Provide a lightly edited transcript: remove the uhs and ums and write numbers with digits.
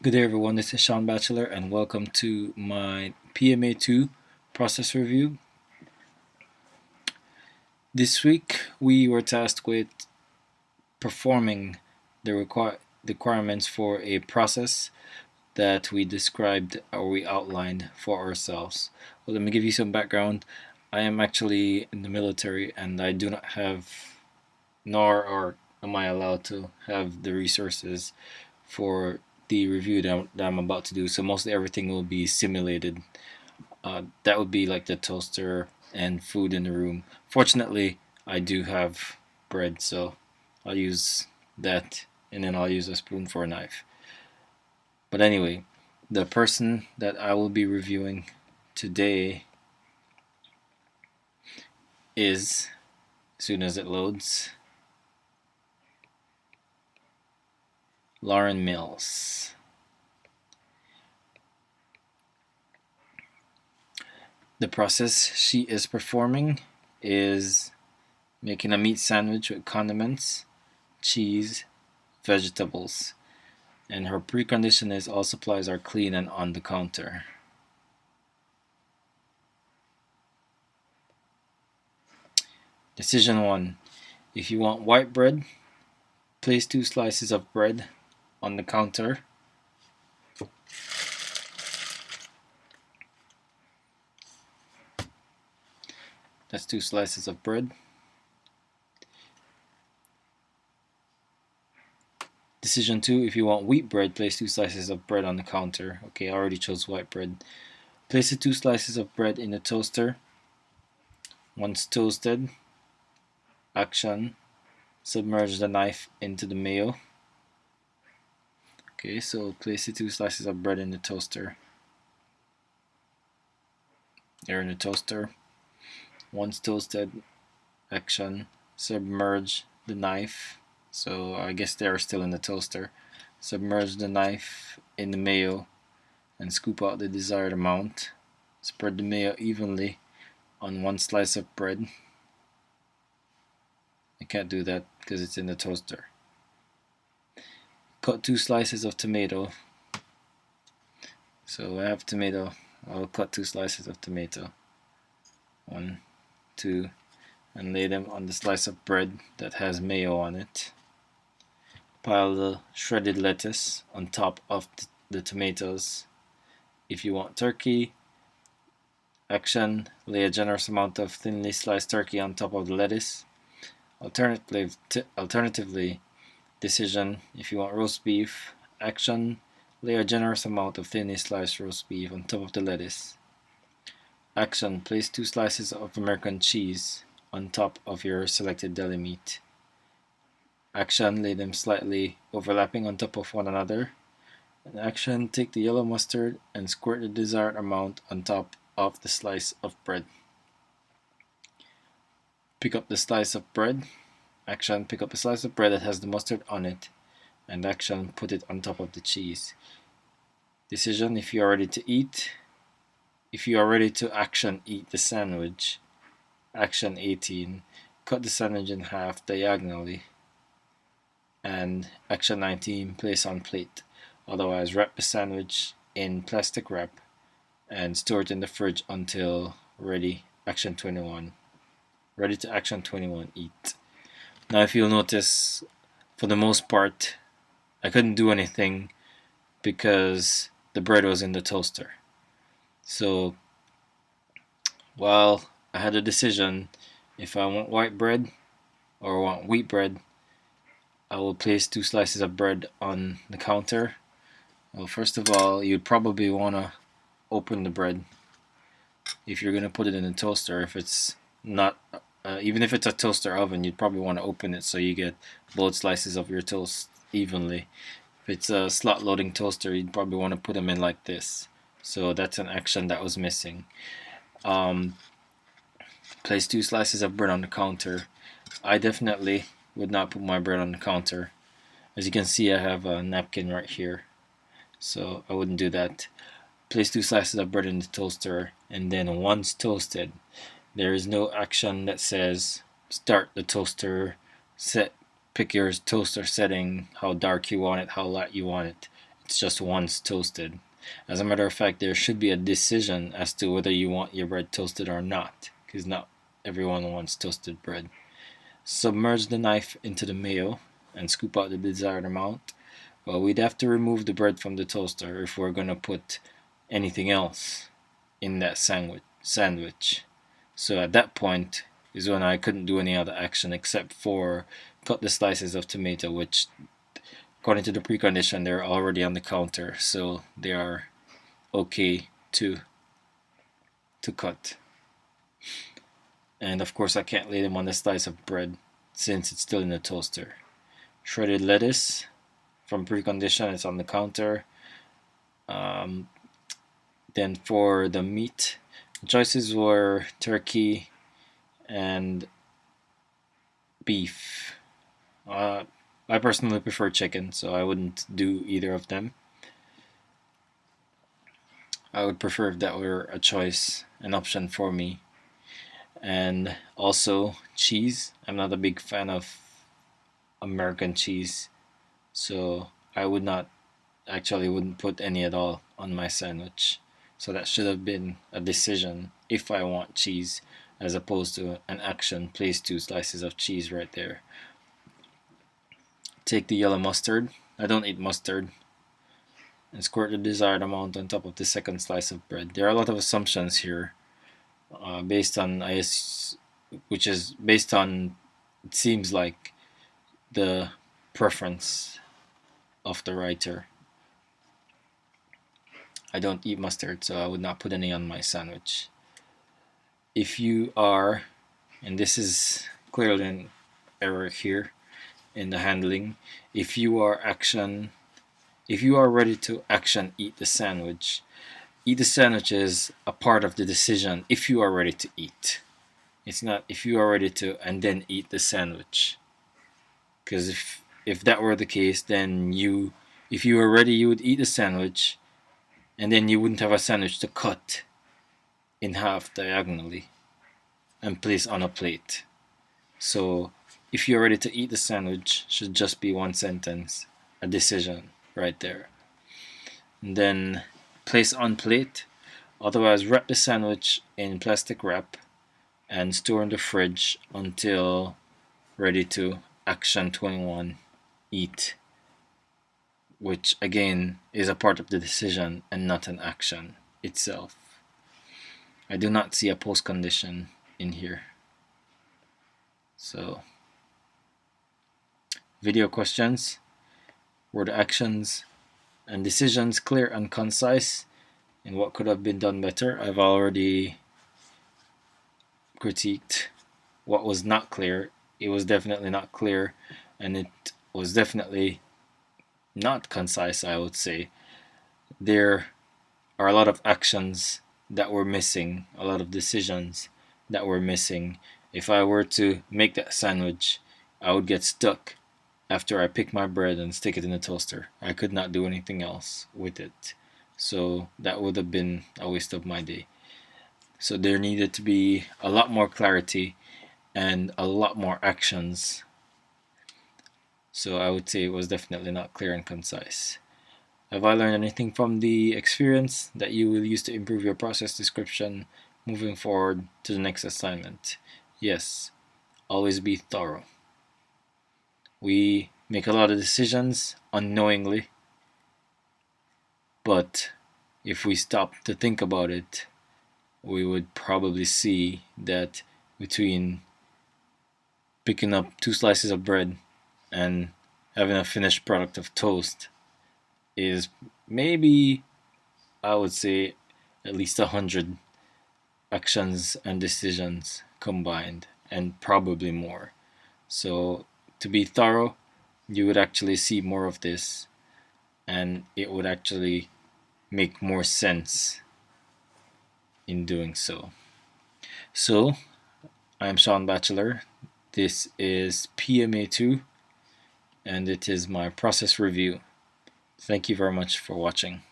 Good day, everyone. This is Sean Batchelor, and welcome to my PMA2 process review. This week, we were tasked with performing the requirements for a process that we described or we outlined for ourselves. Well, let me give you some background. I am actually in the military, and I do not have, nor am I allowed to have the resources for the review that I'm about to do. So mostly everything will be simulated. That would be like the toaster and food in the room. Fortunately, I do have bread, so I'll use that, and then I'll use a spoon for a knife. But anyway, the person that I will be reviewing today is, as soon as it loads, Lauren Mills. The process she is performing is making a meat sandwich with condiments, cheese, vegetables, and her precondition is all supplies are clean and on the counter. Decision 1. If you want white bread, place 2 slices of bread on the counter. That's 2 slices of bread. Decision 2, if you want wheat bread, place 2 slices of bread on the counter. Okay, I already chose white bread. Place the 2 slices of bread in the toaster. Once toasted, action, submerge the knife into the mayo. Okay, so place the 2 slices of bread in the toaster. They're in the toaster. Once toasted, action, submerge the knife. So I guess they're still in the toaster. Submerge the knife in the mayo and scoop out the desired amount. Spread the mayo evenly on 1 slice of bread. I can't do that because it's in the toaster. Cut 2 slices of tomato. So I have tomato. I'll cut 2 slices of tomato. 1, 2, and lay them on the slice of bread that has mayo on it. Pile the shredded lettuce on top of the tomatoes. If you want turkey, action, lay a generous amount of thinly sliced turkey on top of the lettuce. Alternatively, decision, if you want roast beef, action, lay a generous amount of thinly sliced roast beef on top of the lettuce. Action, place 2 slices of American cheese on top of your selected deli meat. Action, lay them slightly overlapping on top of one another. And action, take the yellow mustard and squirt the desired amount on top of the slice of bread. Pick up the slice of bread. Action, pick up a slice of bread that has the mustard on it. And action, put it on top of the cheese. Decision, if you are ready to eat. If you are ready to action eat the sandwich. Action 18, cut the sandwich in half diagonally. And action 19, place on plate. Otherwise, wrap the sandwich in plastic wrap and store it in the fridge until ready. Action 21. Ready to action 21, eat. Now if you'll notice, for the most part, I couldn't do anything because the bread was in the toaster. So while I had a decision if I want white bread or want wheat bread, I will place 2 slices of bread on the counter. Well, first of all, you'd probably want to open the bread if you're going to put it in a toaster. If it's not, even if it's a toaster oven, you'd probably want to open it so you get both slices of your toast evenly. If it's a slot loading toaster, you'd probably want to put them in like this. So that's an action that was missing. Place 2 slices of bread on the counter. I definitely would not put my bread on the counter. As you can see, I have a napkin right here, so I wouldn't do that. Place 2 slices of bread in the toaster, and then once toasted, there is no action that says start the toaster, pick your toaster setting, how dark you want it, how light you want it. It's just once toasted. As a matter of fact, there should be a decision as to whether you want your bread toasted or not, because not everyone wants toasted bread. Submerge the knife into the mayo and scoop out the desired amount. Well, we'd have to remove the bread from the toaster if we're going to put anything else in that sandwich. So at that point is when I couldn't do any other action except for cut the slices of tomato, which according to the precondition they're already on the counter, so they are okay to cut. And of course I can't lay them on the slice of bread since it's still in the toaster. Shredded lettuce from precondition, it's on the counter. Then for the meat, the choices were turkey and beef. I personally prefer chicken, so I wouldn't do either of them. I would prefer if that were a choice, an option for me. And also cheese. I'm not a big fan of American cheese, so I wouldn't put any at all on my sandwich. So that should have been a decision if I want cheese, as opposed to an action, place 2 slices of cheese right there. Take the yellow mustard. I don't eat mustard. And squirt the desired amount on top of the second slice of bread. There are a lot of assumptions here, which is based on, it seems like, the preference of the writer. I don't eat mustard, so I would not put any on my sandwich. If you are, and this is clearly an error here in the handling, if you are ready to eat the sandwich, eat the sandwich is a part of the decision if you are ready to eat. It's not if you are ready to and then eat the sandwich. Because if that were the case, then if you were ready, you would eat the sandwich, and then you wouldn't have a sandwich to cut in half diagonally and place on a plate. So if you're ready to eat the sandwich, should just be one sentence, a decision right there. And then place on plate. Otherwise, wrap the sandwich in plastic wrap and store in the fridge until ready to action 21, eat, which again is a part of the decision and not an action itself. I do not see a post condition in here. So, video questions. Were the actions and decisions clear and concise? And what could have been done better? I've already critiqued what was not clear. It was definitely not clear, and it was definitely not concise, I would say. There are a lot of actions that were missing, a lot of decisions that were missing. If I were to make that sandwich, I would get stuck after I pick my bread and stick it in the toaster. I could not do anything else with it. So that would have been a waste of my day. So there needed to be a lot more clarity and a lot more actions. So I would say it was definitely not clear and concise. Have I learned anything from the experience that you will use to improve your process description moving forward to the next assignment? Yes, always be thorough. We make a lot of decisions unknowingly, but if we stop to think about it, we would probably see that between picking up 2 slices of bread and having a finished product of toast is maybe, I would say, at least 100 actions and decisions combined, and probably more. So to be thorough, you would actually see more of this, and it would actually make more sense in doing so. So, I'm Sean Batchelor. This is PMA2, and it is my process review. Thank you very much for watching.